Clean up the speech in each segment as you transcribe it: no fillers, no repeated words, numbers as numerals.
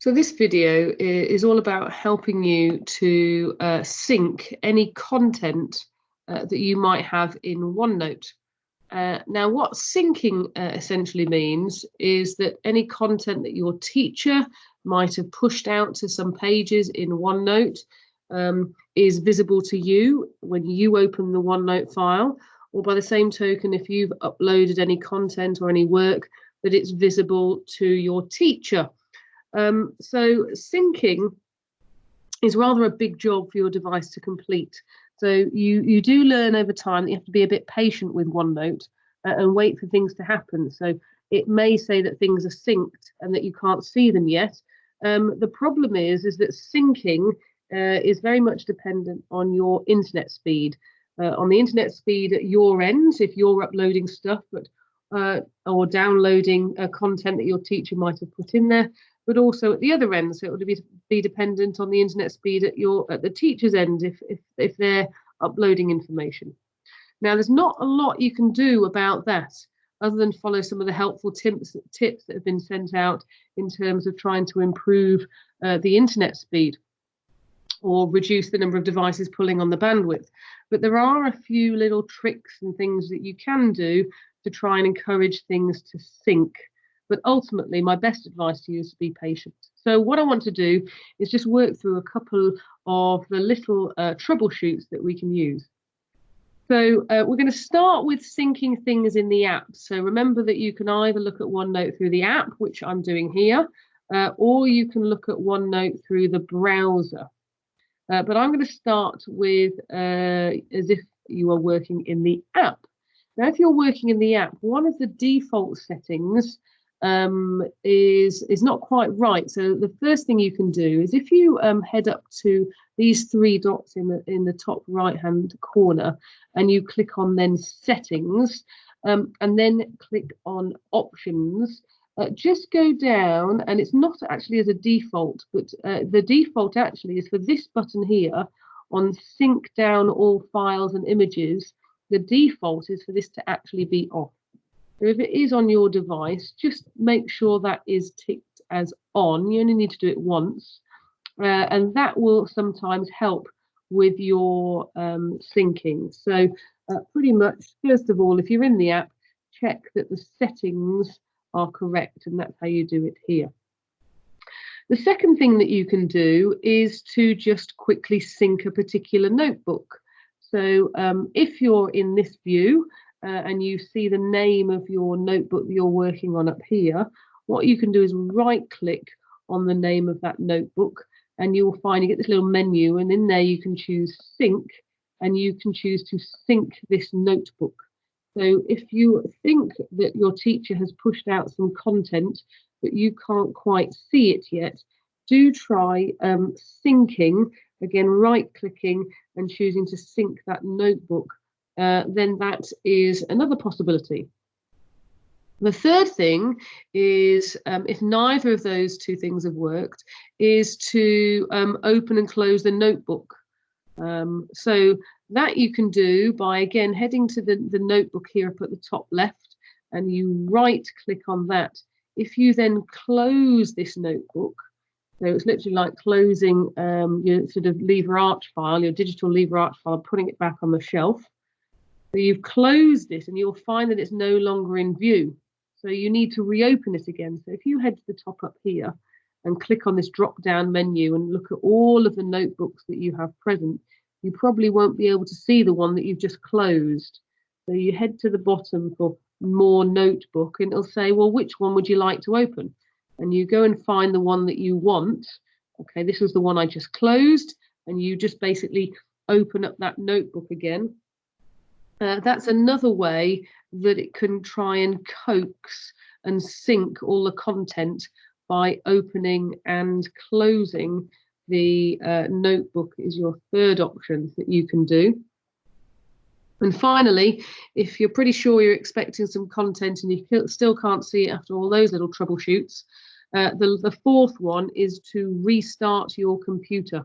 So this video is all about helping you to sync any content that you might have in OneNote. Now, what syncing essentially means is that any content that your teacher might have pushed out to some pages in OneNote is visible to you when you open the OneNote file, or by the same token, if you've uploaded any content or any work, that it's visible to your teacher. So syncing is rather a big job for your device to complete. So you do learn over time that you have to be a bit patient with OneNote and wait for things to happen. So it may say that things are synced and that you can't see them yet. The problem is that syncing is very much dependent on your internet speed. On the internet speed at your end, if you're uploading stuff or downloading content that your teacher might have put in there, but also at the other end, so it would be dependent on the internet speed at the teacher's end if they're uploading information. Now, there's not a lot you can do about that other than follow some of the helpful tips that have been sent out in terms of trying to improve the internet speed or reduce the number of devices pulling on the bandwidth. But there are a few little tricks and things that you can do to try and encourage things to sync. But ultimately, my best advice to you is to be patient. So what I want to do is just work through a couple of the little troubleshoots that we can use. So we're going to start with syncing things in the app. So remember that you can either look at OneNote through the app, which I'm doing here, or you can look at OneNote through the browser. But I'm going to start with as if you are working in the app. Now, if you're working in the app, one of the default settings is not quite right. So the first thing you can do is if you head up to these three dots in the top right hand corner and you click on then settings and then click on options, just go down, and it's not actually as a default, but the default actually is for this button here on sync down all files and images. The default is for this to actually be off. So if it is on your device, just make sure that is ticked as on. You only need to do it once, and that will sometimes help with your syncing. So pretty much, first of all, if you're in the app, check that the settings are correct, and that's how you do it here. The second thing that you can do is to just quickly sync a particular notebook. So if you're in this view, and you see the name of your notebook that you're working on up here, what you can do is right click on the name of that notebook, and you'll find you get this little menu, and in there you can choose sync, and you can choose to sync this notebook. So if you think that your teacher has pushed out some content but you can't quite see it yet, do try syncing, again right clicking and choosing to sync that notebook. Then that is another possibility. The third thing is, if neither of those two things have worked, is to open and close the notebook. So that you can do by, again, heading to the notebook here up at the top left, and you right click on that. If you then close this notebook, so it's literally like closing your sort of LibreArch file, your digital LibreArch file, putting it back on the shelf. So you've closed this, and you'll find that it's no longer in view. So you need to reopen it again. So if you head to the top up here and click on this drop-down menu and look at all of the notebooks that you have present, you probably won't be able to see the one that you've just closed. So you head to the bottom for more notebook, and it'll say, well, which one would you like to open? And you go and find the one that you want. Okay, this was the one I just closed, and you just basically open up that notebook again. That's another way that it can try and coax and sync all the content by opening and closing the notebook is your third option that you can do. And finally, if you're pretty sure you're expecting some content and you still can't see it after all those little troubleshoots, the fourth one is to restart your computer.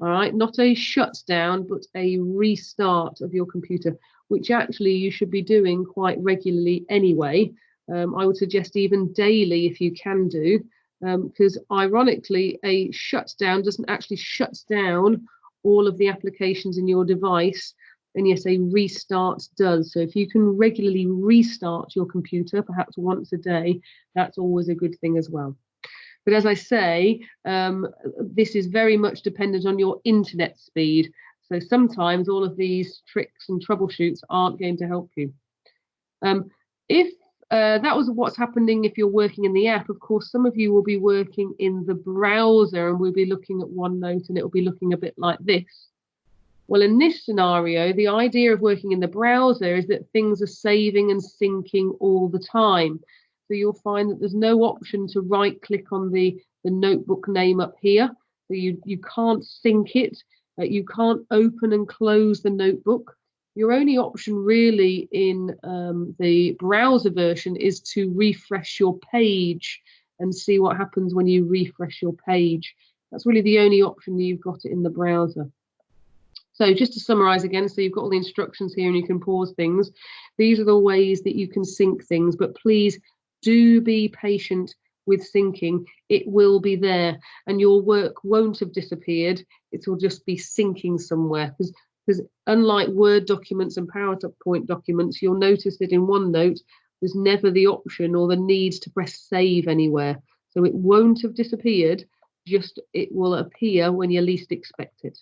All right, not a shutdown, but a restart of your computer, which actually you should be doing quite regularly anyway. I would suggest even daily if you can do, because ironically, a shutdown doesn't actually shut down all of the applications in your device. And yes, a restart does. So if you can regularly restart your computer, perhaps once a day, that's always a good thing as well. But as I say, this is very much dependent on your internet speed. So sometimes all of these tricks and troubleshoots aren't going to help you. If that was what's happening if you're working in the app, of course, some of you will be working in the browser and we'll be looking at OneNote and it will be looking a bit like this. Well, in this scenario, the idea of working in the browser is that things are saving and syncing all the time. So you'll find that there's no option to right click on the notebook name up here. So you can't sync it. You can't open and close the notebook. Your only option really in the browser version is to refresh your page and see what happens when you refresh your page. That's really the only option that you've got it in the browser. So just to summarize again, so you've got all the instructions here and you can pause things. These are the ways that you can sync things, but please do be patient with syncing. It will be there and your work won't have disappeared. It will just be syncing somewhere, because unlike Word documents and PowerPoint documents, you'll notice that in OneNote, there's never the option or the need to press save anywhere. So it won't have disappeared, just it will appear when you least expect it.